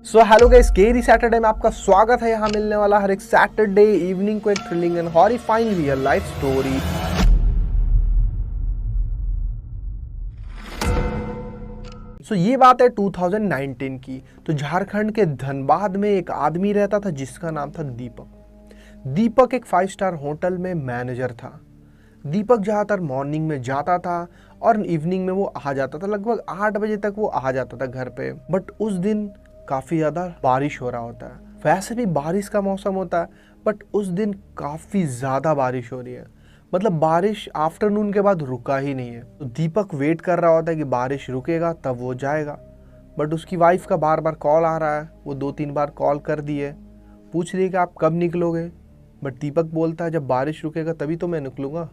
So hello guys, scary Saturday में आपका स्वागत है। यहाँ मिलने वाला हर एक सैटरडे इवनिंग को एक thrilling and horrifying real life story. So ये बात है 2019 की। तो झारखंड के धनबाद में एक आदमी रहता था जिसका नाम था दीपक। दीपक एक 5 स्टार होटल में मैनेजर था। दीपक ज़्यादातर मॉर्निंग में जाता था और इवनिंग में वो आ जाता था। लगभग 8 बजे तक वो आ जाता था घर पे। बट उस दिन काफ़ी ज़्यादा बारिश हो रहा होता है। वैसे भी बारिश का मौसम होता है, बट उस दिन काफ़ी ज़्यादा बारिश हो रही है। मतलब बारिश आफ्टरनून के बाद रुका ही नहीं है। तो दीपक वेट कर रहा होता है कि बारिश रुकेगा तब वो जाएगा। बट उसकी वाइफ का बार बार कॉल आ रहा है। वो 2-3 बार कॉल कर दिए, पूछ रही है कि आप कब निकलोगे। बट दीपक बोलता है जब बारिश रुकेगा तभी तो मैं निकलूँगा,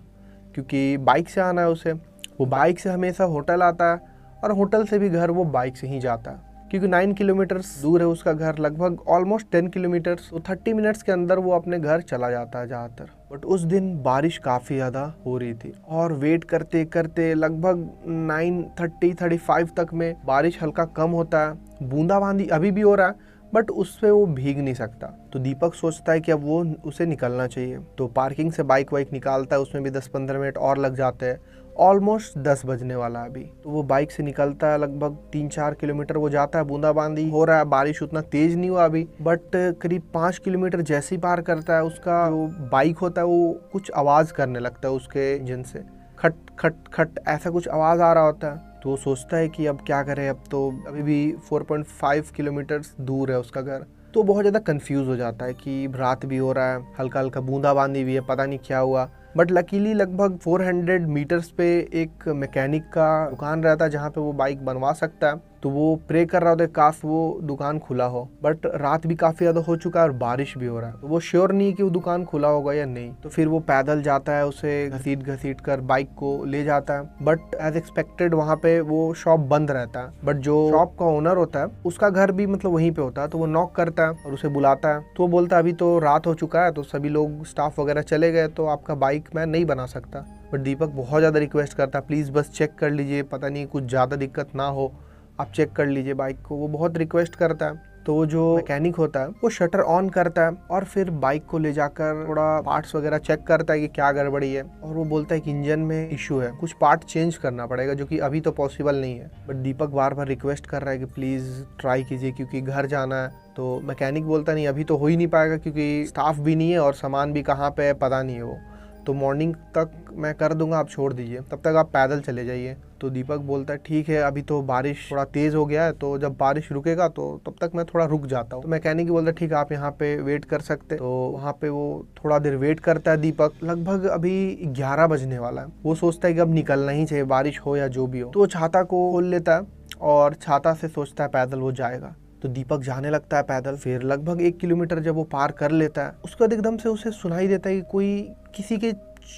क्योंकि बाइक से आना है उसे। वो बाइक से हमेशा होटल आता है और होटल से भी घर वो बाइक से ही जाता है, क्योंकि 9 किलोमीटर्स दूर है उसका घर, लगभग ऑलमोस्ट 10 किलोमीटर्स। तो 30 मिनट्स के अंदर वो अपने घर चला जाता है ज़्यादातर। बट उस दिन बारिश काफ़ी ज़्यादा हो रही थी और वेट करते करते लगभग 9:30-35 तक में बारिश हल्का कम होता है। बूंदाबांदी अभी भी हो रहा है, बट उससे वो भीग नहीं सकता। तो दीपक सोचता है कि अब वो उसे निकलना चाहिए। तो पार्किंग से बाइक वाइक निकालता है, उसमें भी 10-15 मिनट और लग जाते हैं। ऑलमोस्ट 10 बजने वाला है अभी। तो वो बाइक से निकलता है, लगभग 3-4 किलोमीटर वो जाता है। बूंदाबांदी हो रहा है, बारिश उतना तेज नहीं हुआ अभी, बट करीब 5 किलोमीटर जैसे ही पार करता है, उसका जो बाइक होता है वो कुछ आवाज़ करने लगता है उसके इंजन से। खट खट खट ऐसा कुछ आवाज़ आ रहा होता है। तो वो सोचता है कि अब क्या करें, अब तो अभी भी 4.5 किलोमीटर दूर है उसका घर। तो बहुत ज़्यादा कंफ्यूज हो जाता है कि रात भी हो रहा है, हल्का हल्का बूंदाबांदी भी है, पता नहीं क्या हुआ। बट लकीली लगभग 400 मीटर्स पे एक मैकेनिक का दुकान रहता है जहाँ पे वो बाइक बनवा सकता है। तो वो प्रे कर रहा होता है काश वो दुकान खुला हो। बट रात भी काफ़ी ज़्यादा हो चुका है और बारिश भी हो रहा है, तो वो श्योर नहीं है कि वो दुकान खुला होगा या नहीं। तो फिर वो पैदल जाता है, उसे घसीट घसीट कर बाइक को ले जाता है। बट एज एक्सपेक्टेड वहाँ पे वो शॉप बंद रहता है। बट जो शॉप का ओनर होता है उसका घर भी मतलब वहीं पे होता है। तो वो नॉक करता है और उसे बुलाता है। तो वो बोलता है अभी तो रात हो चुका है, तो सभी लोग स्टाफ वगैरह चले गए, तो आपका बाइक मैं नहीं बना सकता। बट दीपक बहुत ज़्यादा रिक्वेस्ट करता है, प्लीज़ बस चेक कर लीजिए, पता नहीं कुछ ज़्यादा दिक्कत ना हो, आप चेक कर लीजिए बाइक को। वो बहुत रिक्वेस्ट करता है। तो वो जो मैकेनिक होता है वो शटर ऑन करता है और फिर बाइक को ले जाकर थोड़ा पार्ट्स वगैरह चेक करता है कि क्या गड़बड़ी है। और वो बोलता है कि इंजन में इशू है, कुछ पार्ट चेंज करना पड़ेगा, जो कि अभी तो पॉसिबल नहीं है। But Deepak bar bar request कर रहा है कि प्लीज़ ट्राई कीजिए, क्योंकि घर जाना है। तो मैकेनिक बोलता नहीं अभी तो हो ही नहीं पाएगा, क्योंकि स्टाफ भी नहीं है और सामान भी कहाँ पे है पता नहीं है वो। तो मॉर्निंग तक मैं कर दूंगा, आप छोड़ दीजिए, तब तक आप पैदल चले जाइए। तो दीपक बोलता है ठीक है, अभी तो बारिश थोड़ा तेज़ हो गया है, तो जब बारिश रुकेगा तो तब तक मैं थोड़ा रुक जाता हूँ। तो मैकेनिक बोलता है ठीक है, आप यहाँ पे वेट कर सकते। तो वहाँ पे वो थोड़ा देर वेट करता है दीपक। लगभग अभी 11 बजने वाला है। वो सोचता है कि अब निकलना ही चाहिए, बारिश हो या जो भी हो। तो वो छाता को खोल लेता है और छाता से सोचता है पैदल वो जाएगा। तो दीपक जाने लगता है पैदल। फिर लगभग 1 किलोमीटर जब वो पार कर लेता है, उसके बाद एकदम से उसे सुनाई देता है कि कोई किसी के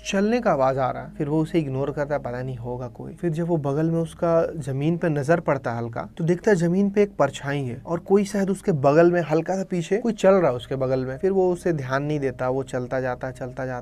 चलने का आवाज आ रहा है। फिर वो उसे इग्नोर करता है, पता नहीं होगा कोई। फिर जब वो बगल में उसका जमीन पे नजर पड़ता है हल्का, तो देखता है जमीन पे एक परछाई है और कोई शायद उसके बगल में हल्का सा पीछे कोई चल रहा है उसके बगल में। फिर वो उसे ध्यान नहीं देता, वो चलता जाता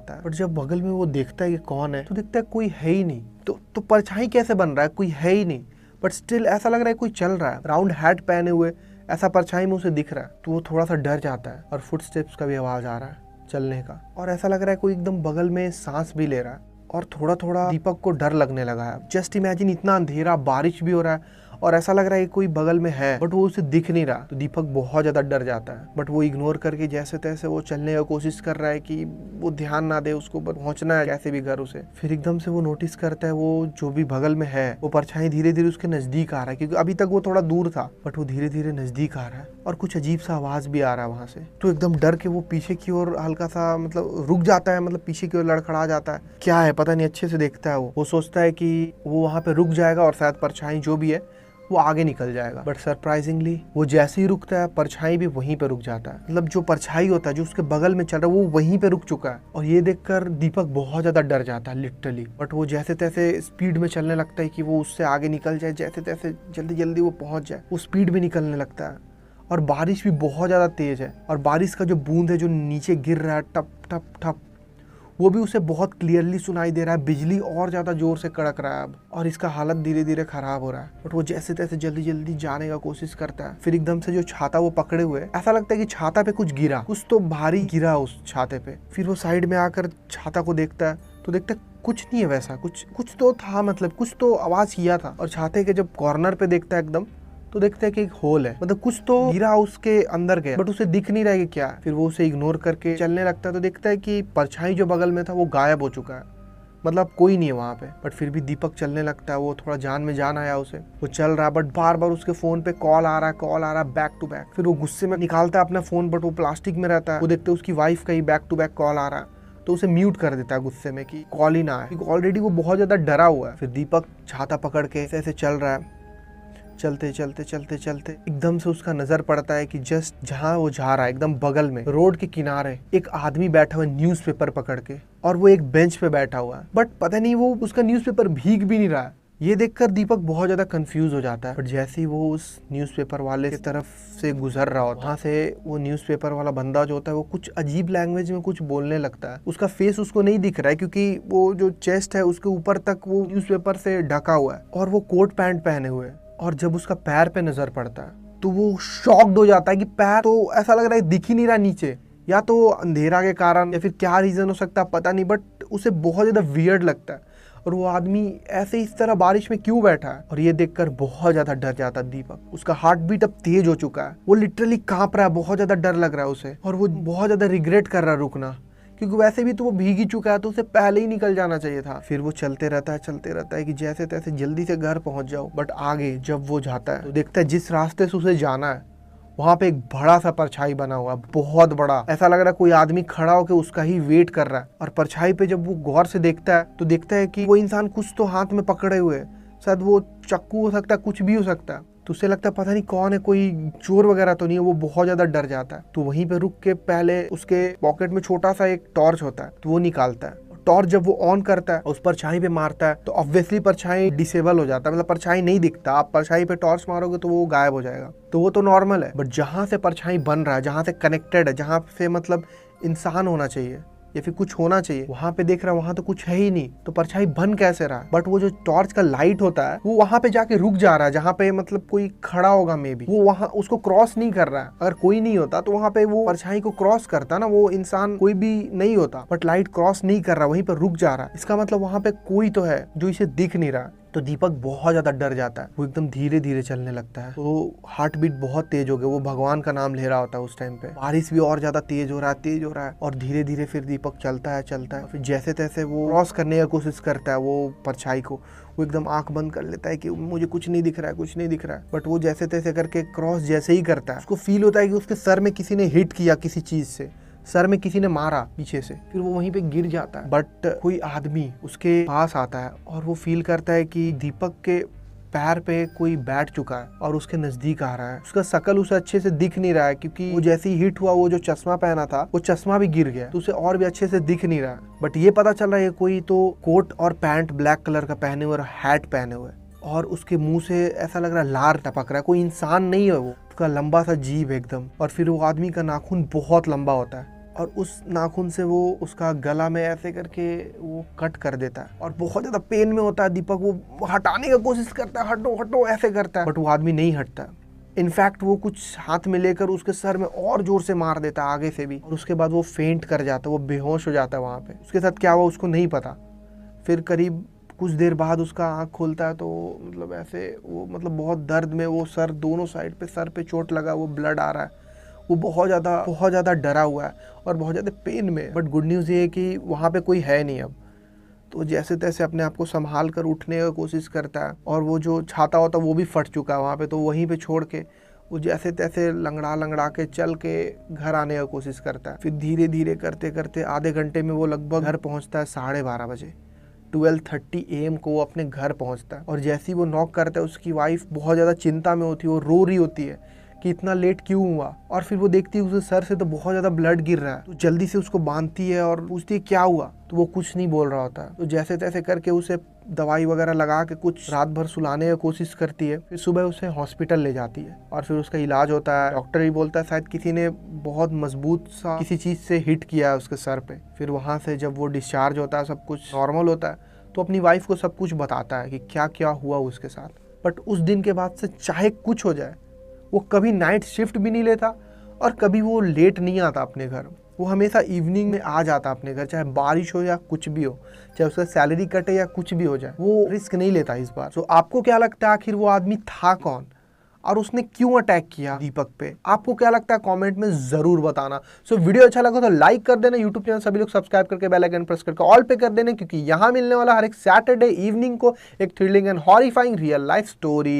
है। बट जब बगल में वो देखता है कि कौन है, तो देखता है कोई है ही नहीं। तो परछाई कैसे बन रहा है, कोई है ही नहीं, बट स्टिल ऐसा लग रहा है कोई चल रहा है, राउंड हैट पहने हुए, ऐसा परछाई में उसे दिख रहा है। तो वो थोड़ा सा डर जाता है और फुटस्टेप्स का भी आवाज आ रहा है चलने का, और ऐसा लग रहा है कोई एकदम बगल में सांस भी ले रहा है। और थोड़ा थोड़ा दीपक को डर लगने लगा है। जस्ट इमेजिन, इतना अंधेरा, बारिश भी हो रहा है और ऐसा लग रहा है कि कोई बगल में है, बट वो उसे दिख नहीं रहा। तो दीपक बहुत ज्यादा डर जाता है। बट वो इग्नोर करके जैसे तैसे वो चलने की कोशिश कर रहा है कि वो ध्यान ना दे, उसको पहुंचना है कैसे भी घर उसे। फिर एकदम से वो नोटिस करता है वो जो भी बगल में है, वो परछाई धीरे धीरे उसके नजदीक आ रहा है, क्योंकि अभी तक वो थोड़ा दूर था, बट वो धीरे धीरे नजदीक आ रहा है और कुछ अजीब सा आवाज भी आ रहा है वहां से। तो एकदम डर के वो पीछे की ओर हल्का सा मतलब रुक जाता है, मतलब पीछे की ओर लड़खड़ा जाता है। क्या है पता नहीं, अच्छे से देखता है। वो सोचता है कि वो वहां पे रुक जाएगा और शायद परछाई जो भी है वो आगे निकल जाएगा। बट सरप्राइजिंगली वो जैसे ही रुकता है, परछाई भी वहीं पे रुक जाता है। मतलब जो परछाई होता है जो उसके बगल में चल रहा है, वो वहीं पे रुक चुका है। और ये देखकर दीपक बहुत ज्यादा डर जाता है लिटरली। बट वो जैसे तैसे स्पीड में चलने लगता है कि वो उससे आगे निकल जाए, जैसे तैसे जल्दी जल्दी वो पहुंच जाए। वो स्पीड में निकलने लगता है और बारिश भी बहुत ज्यादा तेज है। और बारिश का जो बूंद है जो नीचे गिर रहा है टप टप टप, वो भी उसे बहुत क्लियरली सुनाई दे रहा है। बिजली और ज्यादा जोर से कड़क रहा है अब, और इसका हालत धीरे धीरे खराब हो रहा है। बट वो जैसे तैसे जल्दी जल्दी जाने का कोशिश करता है। फिर एकदम से जो छाता वो पकड़े हुए, ऐसा लगता है कि छाता पे कुछ गिरा, कुछ तो भारी गिरा उस छाते पे। फिर वो साइड में आकर छाता को देखता है तो देखता है कुछ नहीं है वैसा, कुछ तो था, मतलब कुछ तो आवाज किया था। और छाते के जब कॉर्नर पे देखता है एकदम, तो देखते हैं कि एक होल है, मतलब कुछ तो गिरा उसके अंदर गया, बट उसे दिख नहीं रहा है कि क्या है। फिर वो उसे इग्नोर करके चलने लगता है तो देखता है कि परछाई जो बगल में था वो गायब हो चुका है, मतलब कोई नहीं है वहाँ पे। बट फिर भी दीपक चलने लगता है, वो थोड़ा जान में जान आया उसे। वो चल रहा है बट बार बार उसके फोन पे कॉल आ रहा है बैक टू बैक। फिर वो गुस्से में निकालता है अपना फोन, बट वो प्लास्टिक में रहता है। वो देखते है उसकी वाइफ का ही बैक टू बैक कॉल आ रहा है, तो उसे म्यूट कर देता है गुस्से में कि कॉल ही ना आए, क्योंकि ऑलरेडी वो बहुत ज्यादा डरा हुआ है। फिर दीपक छाता पकड़ के ऐसे चल रहा है। चलते चलते चलते चलते एकदम से उसका नजर पड़ता है कि जस्ट जहाँ वो जा रहा है एकदम बगल में रोड के किनारे एक आदमी बैठा हुआ है न्यूज़पेपर पकड़ के, और वो एक बेंच पे बैठा हुआ है। बट पता नहीं वो उसका न्यूज़पेपर भीग भी नहीं रहा है। ये देखकर दीपक बहुत ज्यादा कंफ्यूज हो जाता है। बट जैसे ही वो उस न्यूज़पेपर वाले की तरफ से गुजर रहा होता है, वहाँ से वो न्यूज़पेपर वाला बंदा जो होता है वो कुछ अजीब लैंग्वेज में कुछ बोलने लगता है। उसका फेस उसको नहीं दिख रहा है, क्योंकि वो जो चेस्ट है उसके ऊपर तक वो न्यूज़पेपर से ढका हुआ है, और वो कोट पैंट पहने हुए है। और जब उसका पैर पे नजर पड़ता है तो वो शॉक्ड हो जाता है कि पैर तो ऐसा लग रहा है दिख ही नहीं रहा नीचे, या तो अंधेरा के कारण या फिर क्या रीजन हो सकता है पता नहीं, बट उसे बहुत ज्यादा वियर्ड लगता है। और वो आदमी ऐसे इस तरह बारिश में क्यों बैठा है, और ये देखकर बहुत ज्यादा डर जाता है दीपक। उसका हार्ट बीट अब तेज हो चुका है, वो लिटरली कांप रहा है, बहुत ज्यादा डर लग रहा है उसे, और वो बहुत ज्यादा रिग्रेट कर रहा है रुकना, क्योंकि वैसे भी तो वो भीग ही चुका है, तो उसे पहले ही निकल जाना चाहिए था। फिर वो चलते रहता है कि जैसे तैसे जल्दी से घर पहुंच जाओ। बट आगे जब वो जाता है तो देखता है जिस रास्ते से उसे जाना है वहां पे एक बड़ा सा परछाई बना हुआ है, बहुत बड़ा। ऐसा लग रहा है कोई आदमी खड़ा होकर उसका ही वेट कर रहा है। और परछाई पे जब वो गौर से देखता है तो देखता है कि वो इंसान कुछ तो हाथ में पकड़े हुए है, शायद वो चाकू हो सकता है, कुछ भी हो सकता है। तो उसे लगता है पता नहीं कौन है, कोई चोर वगैरह तो नहीं है। वो बहुत ज्यादा डर जाता है। तो वहीं पे रुक के पहले उसके पॉकेट में छोटा सा एक टॉर्च होता है, तो वो निकालता है। टॉर्च जब वो ऑन करता है उस परछाई पे मारता है तो ऑब्वियसली परछाई डिसेबल हो जाता है, मतलब परछाई नहीं दिखता। आप परछाई पे टॉर्च मारोगे तो वो गायब हो जाएगा, तो वो तो नॉर्मल है। बट जहां से परछाई बन रहा है, जहां से कनेक्टेड है, जहां से मतलब इंसान होना चाहिए या फिर कुछ होना चाहिए, वहां पे देख रहा है वहां तो कुछ है ही नहीं, तो परछाई बन कैसे रहा है। बट वो जो टॉर्च का लाइट होता है वो वहां पे जाके रुक जा रहा है, जहां पे मतलब कोई खड़ा होगा मे बी, वो वहां उसको क्रॉस नहीं कर रहा है। अगर कोई नहीं होता तो वहां पे वो परछाई को क्रॉस करता ना, वो इंसान कोई भी नहीं होता। बट लाइट क्रॉस नहीं कर रहा, वहीं पर रुक जा रहा है। इसका मतलब वहां पे कोई तो है जो इसे दिख नहीं रहा। तो दीपक बहुत ज्यादा डर जाता है, वो एकदम धीरे धीरे चलने लगता है। तो हार्ट बीट बहुत तेज हो गया, वो भगवान का नाम ले रहा होता है उस टाइम पे। बारिश भी और ज्यादा तेज हो रहा है, और धीरे धीरे फिर दीपक चलता है। फिर जैसे तैसे वो क्रॉस करने की कोशिश करता है वो परछाई को। वो एकदम आंख बंद कर लेता है कि मुझे कुछ नहीं दिख रहा है। बट वो जैसे तैसे करके क्रॉस जैसे ही करता है, उसको फील होता है कि उसके सर में किसी ने हिट किया, किसी चीज से सर में किसी ने मारा पीछे से। फिर वो वहीं पे गिर जाता है। बट कोई आदमी उसके पास आता है और वो फील करता है कि दीपक के पैर पे कोई बैठ चुका है और उसके नजदीक आ रहा है। उसका शकल उसे अच्छे से दिख नहीं रहा है, क्योंकि वो जैसे ही हिट हुआ वो जो चश्मा पहना था वो चश्मा भी गिर गया, तो उसे और भी अच्छे से दिख नहीं रहा। बट ये पता चल रहा है कोई तो कोट और पैंट ब्लैक कलर का पहने हुए और हैट पहने हुए, और उसके मुंह से ऐसा लग रहा है लार टपक रहा है। कोई इंसान नहीं है वो, उसका लंबा सा जीभ एकदम। और फिर वो आदमी का नाखून बहुत लंबा होता है, और उस नाखून से वो उसका गला में ऐसे करके वो कट कर देता है, और बहुत ज्यादा पेन में होता है दीपक। वो हटाने की कोशिश करता है, हटो हटो ऐसे करता है, बट वो आदमी नहीं हटता। इनफैक्ट वो कुछ हाथ में लेकर उसके सर में और जोर से मार देता है आगे से भी, और उसके बाद वो फेंट कर जाता है, वो बेहोश हो जाता है वहाँ पे। उसके साथ क्या हुआ उसको नहीं पता। फिर करीब कुछ देर बाद उसका आँख खुलता है तो मतलब ऐसे वो मतलब बहुत दर्द में, वो सर दोनों साइड पे सर पे चोट लगा, वो ब्लड आ रहा है। वो बहुत ज़्यादा डरा हुआ है और बहुत ज़्यादा पेन में। बट गुड न्यूज़ ये है कि वहाँ पे कोई है नहीं अब। तो जैसे तैसे अपने आप को संभाल कर उठने की कोशिश करता है, और वो जो छाता होता है वो भी फट चुका है वहाँ पे, तो वहीं पे छोड़ के वो जैसे तैसे लंगड़ा के चल के घर आने की कोशिश करता है। फिर धीरे धीरे करते करते आधे घंटे में वो लगभग घर पहुँचता है 12:30 बजे। 12:30 AM को वो अपने घर पहुँचता है, और जैसे ही वो नॉक करता है उसकी वाइफ बहुत ज़्यादा चिंता में होती है, वो रो रही होती है कि इतना लेट क्यों हुआ। और फिर वो देखती है उसके सर से तो बहुत ज़्यादा ब्लड गिर रहा है, तो जल्दी से उसको बांधती है और पूछती है क्या हुआ, तो वो कुछ नहीं बोल रहा होता है। तो जैसे तैसे करके उसे दवाई वगैरह लगा के कुछ रात भर सुलाने की कोशिश करती है। फिर सुबह उसे हॉस्पिटल ले जाती है और फिर उसका इलाज होता है। डॉक्टर ही बोलता है शायद किसी ने बहुत मजबूत सा किसी चीज़ से हिट किया है उसके सर पे। फिर वहाँ से जब वो डिस्चार्ज होता है, सब कुछ नॉर्मल होता है, तो अपनी वाइफ को सब कुछ बताता है कि क्या क्या हुआ उसके साथ। बट उस दिन के बाद से चाहे कुछ हो जाए, वो कभी नाइट शिफ्ट भी नहीं लेता और कभी वो लेट नहीं आता अपने घर। वो हमेशा इवनिंग में आ जाता अपने घर, चाहे बारिश हो या कुछ भी हो, चाहे उसका सैलरी कटे या कुछ भी हो जाए, वो रिस्क नहीं लेता इस बार। तो आपको क्या लगता है आखिर वो आदमी था कौन और उसने क्यों अटैक किया दीपक पे? आपको क्या लगता है कमेंट में जरूर बताना। सो वीडियो अच्छा लगा तो लाइक कर देना, यूट्यूब चैनल सभी लोग सब्सक्राइब करके बेल आइकन प्रेस करके ऑल पे कर देना, क्योंकि यहाँ मिलने वाला हर एक सैटरडे इवनिंग को एक thrilling and horrifying real life story.